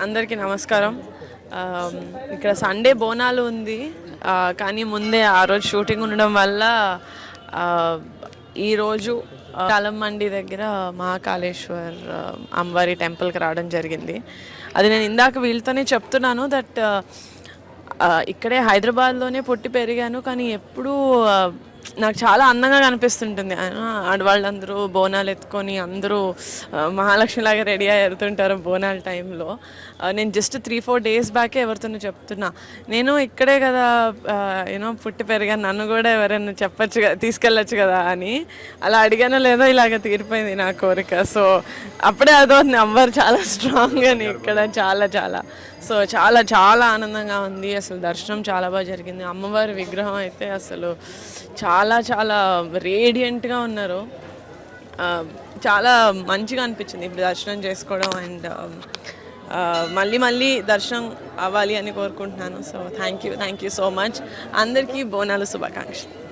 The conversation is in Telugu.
అందరికీ నమస్కారం. ఇక్కడ సండే బోనాలు ఉంది. కానీ ముందే ఆ రోజు షూటింగ్ ఉండడం వల్ల ఈరోజు కాలమ్మండి దగ్గర మహాకాళేశ్వర్ అమ్మవారి టెంపుల్కి రావడం జరిగింది. అది నేను ఇందాక వీళ్ళతోనే చెప్తున్నాను దట్ ఇక్కడే హైదరాబాద్లోనే పుట్టి పెరిగాను, కానీ ఎప్పుడూ నాకు చాలా అందంగా కనిపిస్తుంటుంది. ఆడవాళ్ళందరూ బోనాలు ఎత్తుకొని అందరూ మహాలక్ష్మిలాగా రెడీ అయ్యి వెళ్తుంటారు బోనాల టైంలో. నేను జస్ట్ 3-4 డేస్ బ్యాకే ఎవరితోనూ చెప్తున్నా, నేను ఇక్కడే కదా పుట్టి పెరిగాను, నన్ను కూడా ఎవరైనా చెప్పచ్చు కదా, తీసుకెళ్ళచ్చు కదా అని. అలా అడిగానో లేదో ఇలాగ తీరిపోయింది నా కోరిక. సో అప్పుడే అదవుతుంది, అమ్మవారు చాలా స్ట్రాంగ్ అని ఇక్కడ చాలా చాలా సో చాలా చాలా ఆనందంగా ఉంది. అసలు దర్శనం చాలా బాగా జరిగింది. అమ్మవారి విగ్రహం అయితే అసలు చాలా చాలా రేడియంట్గా ఉన్నారు. చాలా మంచిగా అనిపించింది ఇప్పుడు దర్శనం చేసుకోవడం. అండ్ మళ్ళీ మళ్ళీ దర్శనం అవ్వాలి అని కోరుకుంటున్నాను. So thank you so much. అందరికీ బోనాలు శుభాకాంక్షలు.